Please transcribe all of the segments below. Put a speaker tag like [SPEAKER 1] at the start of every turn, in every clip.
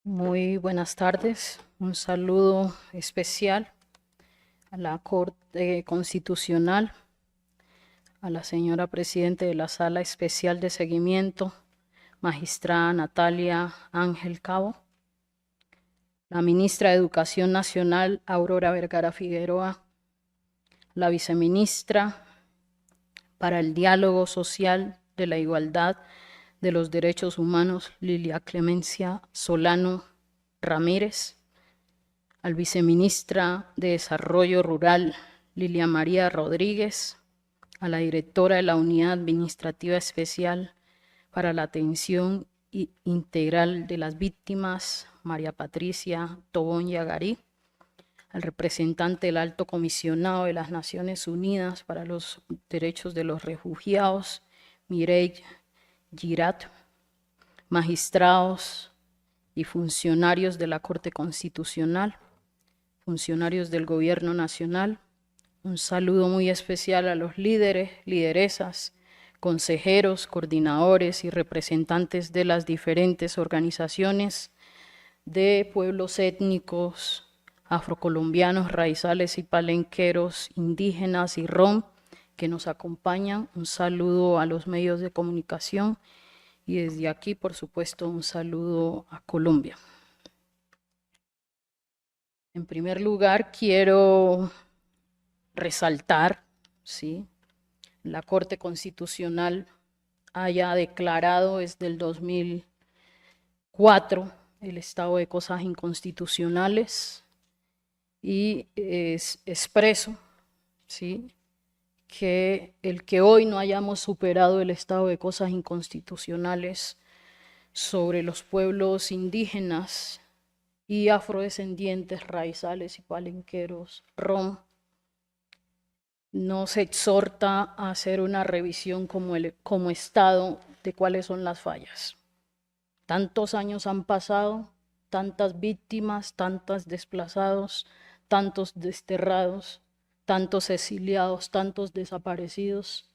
[SPEAKER 1] Muy buenas tardes. Un saludo especial a la Corte Constitucional, a la señora Presidente de la Sala Especial de Seguimiento, magistrada Natalia Ángel Cabo, la Ministra de Educación Nacional, Aurora Vergara Figueroa, la Viceministra para el Diálogo Social de la Igualdad de los Derechos Humanos, Lilia Clemencia Solano Ramírez, al Viceministra de Desarrollo Rural, Lilia María Rodríguez, a la directora de la Unidad Administrativa Especial para la Atención Integral de las Víctimas, María Patricia Tobón Yagarí, al representante del Alto Comisionado de las Naciones Unidas para los Derechos de los Refugiados, Mireille Girat, magistrados y funcionarios de la Corte Constitucional, funcionarios del Gobierno Nacional. Un saludo muy especial a los líderes, lideresas, consejeros, coordinadores y representantes de las diferentes organizaciones de pueblos étnicos, afrocolombianos, raizales y palenqueros, indígenas y rom que nos acompañan. Un saludo a los medios de comunicación y desde aquí, por supuesto, un saludo a Colombia. En primer lugar, quiero resaltar, ¿sí?, la Corte Constitucional haya declarado desde el 2004 el estado de cosas inconstitucionales y expreso, ¿sí?, que el que hoy no hayamos superado el estado de cosas inconstitucionales sobre los pueblos indígenas y afrodescendientes, raizales y palenqueros, rom, nos exhorta a hacer una revisión como Estado de cuáles son las fallas. Tantos años han pasado, tantas víctimas, tantos desplazados, tantos desterrados, tantos exiliados, tantos desaparecidos.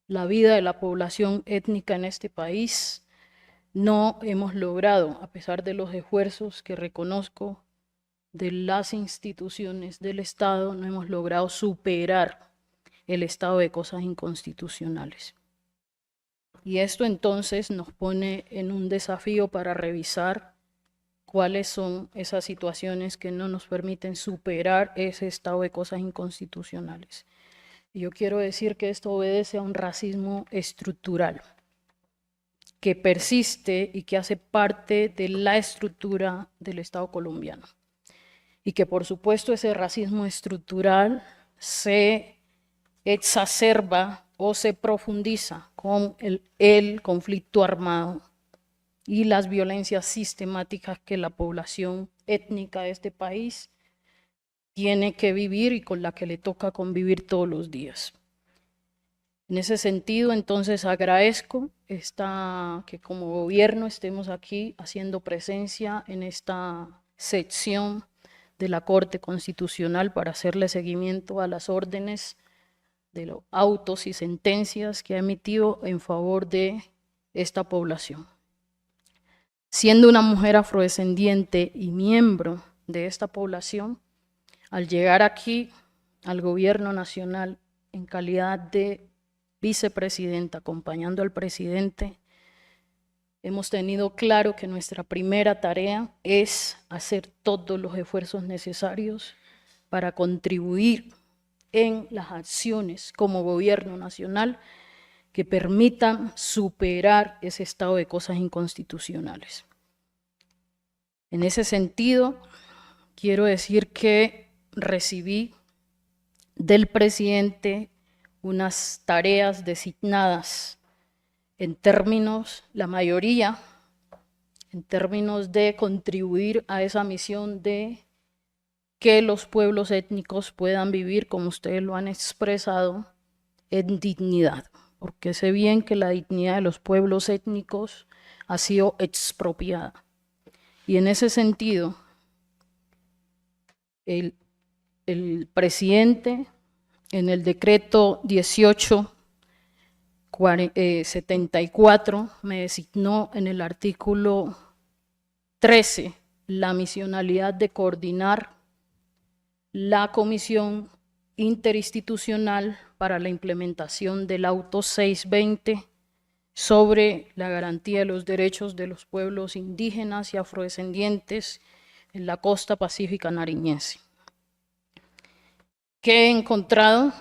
[SPEAKER 1] La vida de la población étnica en este país no hemos logrado, a pesar de los esfuerzos que reconozco de las instituciones del Estado, no hemos logrado superar el estado de cosas inconstitucionales. Y esto entonces nos pone en un desafío para revisar cuáles son esas situaciones que no nos permiten superar ese estado de cosas inconstitucionales. Y yo quiero decir que esto obedece a un racismo estructural que persiste y que hace parte de la estructura del Estado colombiano. Y que por supuesto ese racismo estructural se exacerba o se profundiza con el conflicto armado y las violencias sistemáticas que la población étnica de este país tiene que vivir y con la que le toca convivir todos los días. En ese sentido, entonces, agradezco que como gobierno estemos aquí haciendo presencia en esta sección de la Corte Constitucional para hacerle seguimiento a las órdenes de los autos y sentencias que ha emitido en favor de esta población. Siendo una mujer afrodescendiente y miembro de esta población, al llegar aquí al Gobierno Nacional en calidad de vicepresidenta, acompañando al presidente, hemos tenido claro que nuestra primera tarea es hacer todos los esfuerzos necesarios para contribuir en las acciones como gobierno nacional que permitan superar ese estado de cosas inconstitucionales. En ese sentido, quiero decir que recibí del presidente unas tareas designadas en términos, la mayoría, en términos de contribuir a esa misión de que los pueblos étnicos puedan vivir, como ustedes lo han expresado, en dignidad, porque sé bien que la dignidad de los pueblos étnicos ha sido expropiada. Y en ese sentido, el presidente, en el decreto 1874, me designó en el artículo 13 la misionalidad de coordinar la Comisión Interinstitucional para la implementación del Auto 620 sobre la garantía de los derechos de los pueblos indígenas y afrodescendientes en la costa pacífica nariñense. ¿Qué he encontrado?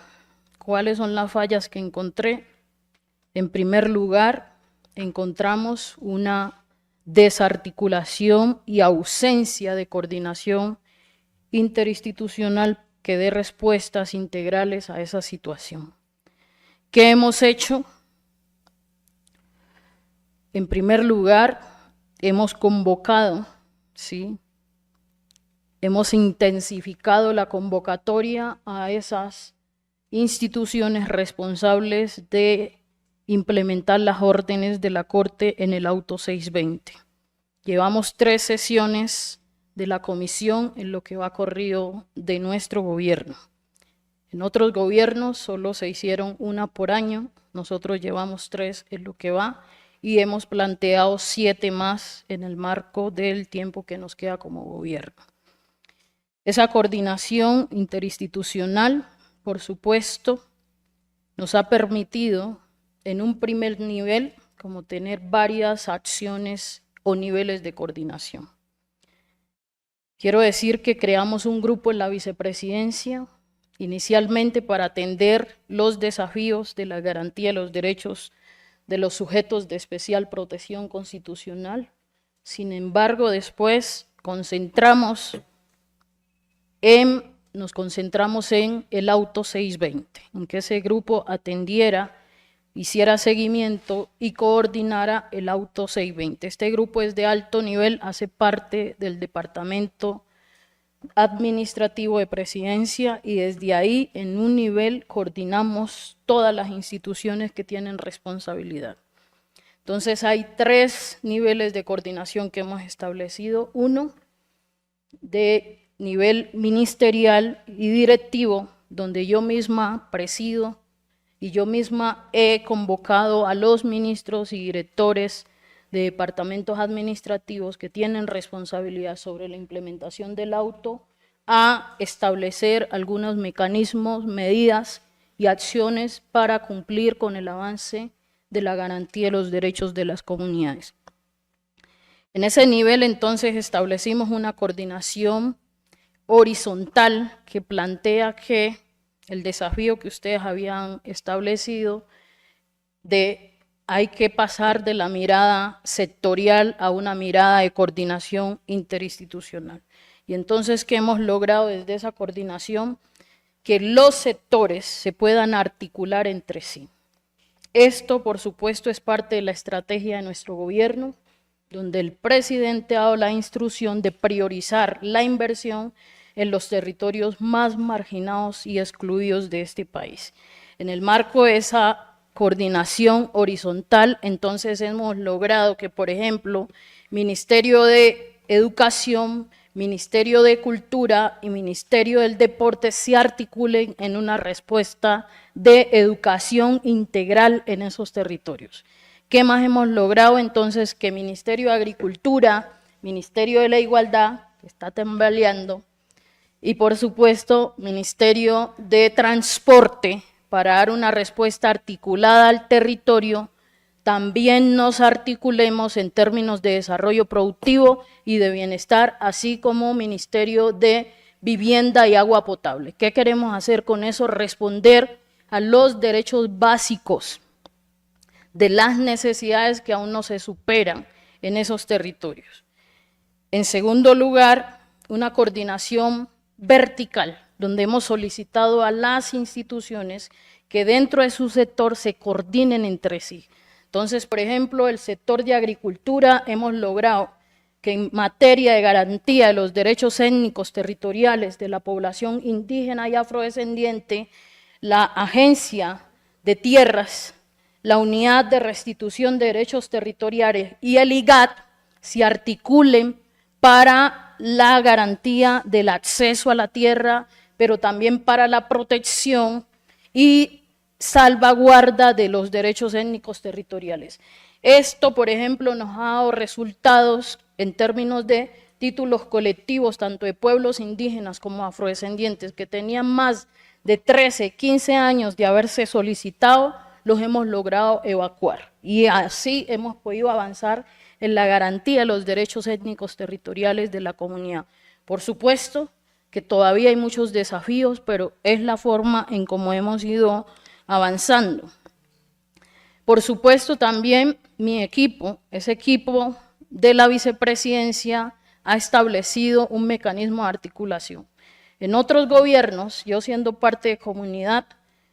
[SPEAKER 1] ¿Cuáles son las fallas que encontré? En primer lugar, encontramos una desarticulación y ausencia de coordinación interinstitucional que dé respuestas integrales a esa situación. ¿Qué hemos hecho? En primer lugar, hemos convocado, ¿sí? Hemos intensificado la convocatoria a esas instituciones responsables de implementar las órdenes de la Corte en el Auto 620. Llevamos 3 sesiones de la comisión en lo que va corrido de nuestro gobierno. En otros gobiernos solo se hicieron 1 por año, nosotros llevamos 3 en lo que va y hemos planteado 7 más en el marco del tiempo que nos queda como gobierno. Esa coordinación interinstitucional, por supuesto, nos ha permitido en un primer nivel como tener varias acciones o niveles de coordinación. Quiero decir que creamos un grupo en la vicepresidencia, inicialmente para atender los desafíos de la garantía de los derechos de los sujetos de especial protección constitucional. Sin embargo, después nos concentramos en el Auto 620, en que ese grupo atendiera, hiciera seguimiento y coordinara el Auto 620. Este grupo es de alto nivel, hace parte del Departamento Administrativo de Presidencia y desde ahí, en un nivel, coordinamos todas las instituciones que tienen responsabilidad. Entonces, hay 3 niveles de coordinación que hemos establecido. Uno, de nivel ministerial y directivo, donde yo misma presido y yo misma he convocado a los ministros y directores de departamentos administrativos que tienen responsabilidad sobre la implementación del auto a establecer algunos mecanismos, medidas y acciones para cumplir con el avance de la garantía de los derechos de las comunidades. En ese nivel, entonces, establecimos una coordinación horizontal que plantea que el desafío que ustedes habían establecido hay que pasar de la mirada sectorial a una mirada de coordinación interinstitucional. Y entonces, ¿qué hemos logrado desde esa coordinación? Que los sectores se puedan articular entre sí. Esto, por supuesto, es parte de la estrategia de nuestro gobierno, donde el presidente ha dado la instrucción de priorizar la inversión en los territorios más marginados y excluidos de este país. En el marco de esa coordinación horizontal, entonces hemos logrado que, por ejemplo, Ministerio de Educación, Ministerio de Cultura y Ministerio del Deporte se articulen en una respuesta de educación integral en esos territorios. ¿Qué más hemos logrado? Entonces, que Ministerio de Agricultura, Ministerio de la Igualdad, que está tambaleando, y por supuesto, Ministerio de Transporte, para dar una respuesta articulada al territorio, también nos articulemos en términos de desarrollo productivo y de bienestar, así como Ministerio de Vivienda y Agua Potable. ¿Qué queremos hacer con eso? Responder a los derechos básicos de las necesidades que aún no se superan en esos territorios. En segundo lugar, una coordinación vertical, donde hemos solicitado a las instituciones que dentro de su sector se coordinen entre sí. Entonces, por ejemplo, el sector de agricultura hemos logrado que en materia de garantía de los derechos étnicos territoriales de la población indígena y afrodescendiente, la Agencia de Tierras, la Unidad de Restitución de Derechos Territoriales y el IGAT se articulen para la garantía del acceso a la tierra, pero también para la protección y salvaguarda de los derechos étnicos territoriales. Esto, por ejemplo, nos ha dado resultados en términos de títulos colectivos, tanto de pueblos indígenas como afrodescendientes, que tenían más de 13, 15 años de haberse solicitado, los hemos logrado evacuar. Y así hemos podido avanzar en la garantía de los derechos étnicos territoriales de la comunidad. Por supuesto que todavía hay muchos desafíos, pero es la forma en cómo hemos ido avanzando. Por supuesto, también mi equipo, ese equipo de la vicepresidencia, ha establecido un mecanismo de articulación. En otros gobiernos, yo siendo parte de comunidad,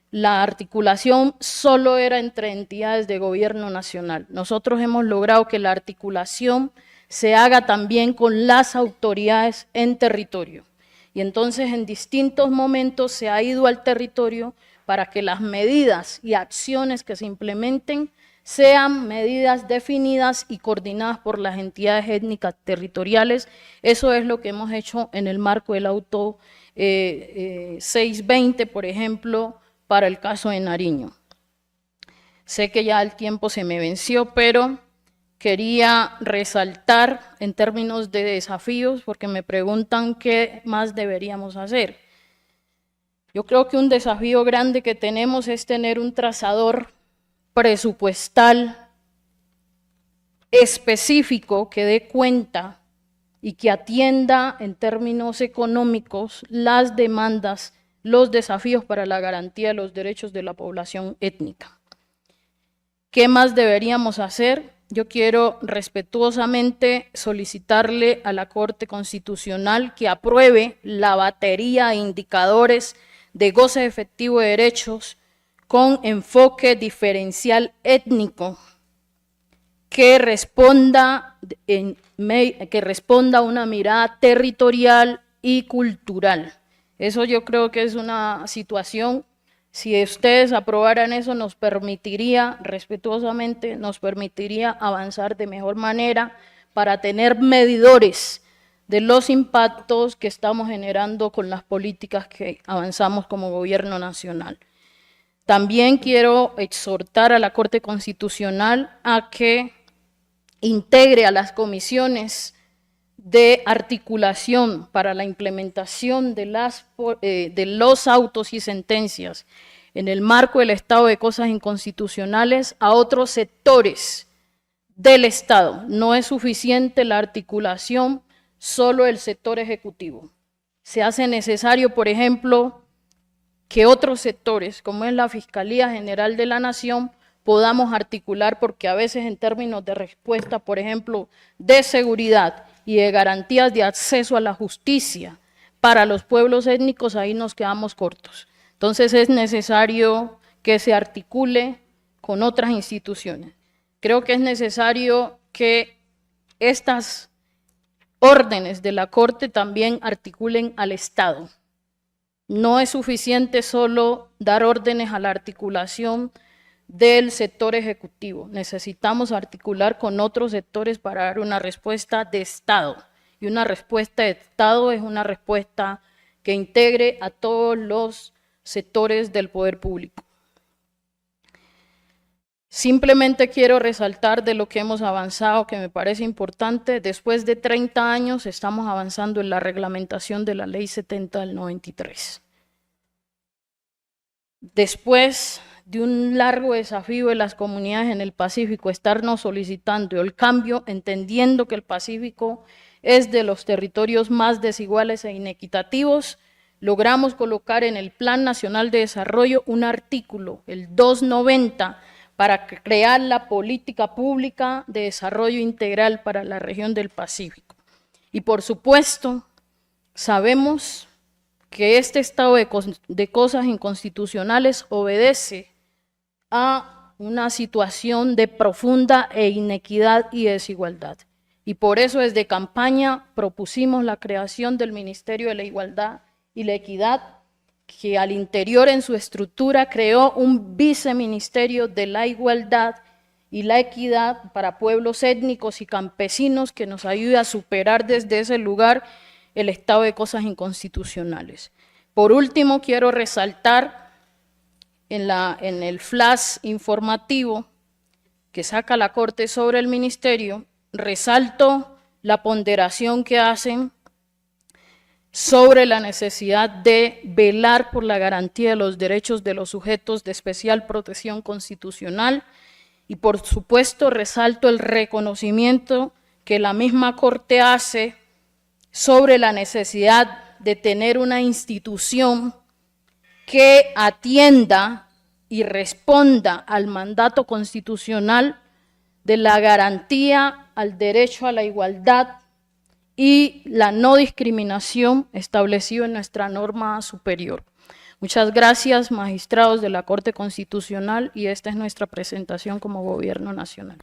[SPEAKER 1] la articulación solo era entre entidades de gobierno nacional. Nosotros hemos logrado que la articulación se haga también con las autoridades en territorio. Y entonces en distintos momentos se ha ido al territorio para que las medidas y acciones que se implementen sean medidas definidas y coordinadas por las entidades étnicas territoriales. Eso es lo que hemos hecho en el marco del auto 620, por ejemplo, para el caso de Nariño. Sé que ya el tiempo se me venció, pero quería resaltar en términos de desafíos, porque me preguntan qué más deberíamos hacer. Yo creo que un desafío grande que tenemos es tener un trazador presupuestal específico que dé cuenta y que atienda en términos económicos las demandas, los desafíos para la garantía de los derechos de la población étnica. ¿Qué más deberíamos hacer? Yo quiero respetuosamente solicitarle a la Corte Constitucional que apruebe la batería de indicadores de goce efectivo de derechos con enfoque diferencial étnico que responda a una mirada territorial y cultural. Eso yo creo que es una situación, si ustedes aprobaran eso, nos permitiría, respetuosamente, nos permitiría avanzar de mejor manera para tener medidores de los impactos que estamos generando con las políticas que avanzamos como gobierno nacional. También quiero exhortar a la Corte Constitucional a que integre a las comisiones de articulación para la implementación de los autos y sentencias en el marco del estado de cosas inconstitucionales a otros sectores del Estado. No es suficiente la articulación solo del sector ejecutivo. Se hace necesario, por ejemplo, que otros sectores, como es la Fiscalía General de la Nación, podamos articular, porque a veces en términos de respuesta, por ejemplo, de seguridad y de garantías de acceso a la justicia para los pueblos étnicos, ahí nos quedamos cortos. Entonces es necesario que se articule con otras instituciones. Creo que es necesario que estas órdenes de la Corte también articulen al Estado. No es suficiente solo dar órdenes a la articulación del sector ejecutivo. Necesitamos articular con otros sectores para dar una respuesta de Estado. Y una respuesta de Estado es una respuesta que integre a todos los sectores del poder público. Simplemente quiero resaltar de lo que hemos avanzado, que me parece importante. Después de 30 años estamos avanzando en la reglamentación de la Ley 70 del 93. Después de un largo desafío de las comunidades en el Pacífico, estarnos solicitando el cambio, entendiendo que el Pacífico es de los territorios más desiguales e inequitativos, logramos colocar en el Plan Nacional de Desarrollo un artículo, el 290, para crear la política pública de desarrollo integral para la región del Pacífico. Y por supuesto, sabemos que este estado de cosas inconstitucionales obedece a una situación de profunda inequidad y desigualdad. Y por eso desde campaña propusimos la creación del Ministerio de la Igualdad y la Equidad, que al interior en su estructura creó un viceministerio de la Igualdad y la Equidad para pueblos étnicos y campesinos que nos ayude a superar desde ese lugar el estado de cosas inconstitucionales. Por último, quiero resaltar en el flash informativo que saca la Corte sobre el Ministerio, resalto la ponderación que hacen sobre la necesidad de velar por la garantía de los derechos de los sujetos de especial protección constitucional y, por supuesto, resalto el reconocimiento que la misma Corte hace sobre la necesidad de tener una institución que atienda y responda al mandato constitucional de la garantía al derecho a la igualdad y la no discriminación establecido en nuestra norma superior. Muchas gracias, magistrados de la Corte Constitucional, y esta es nuestra presentación como Gobierno Nacional.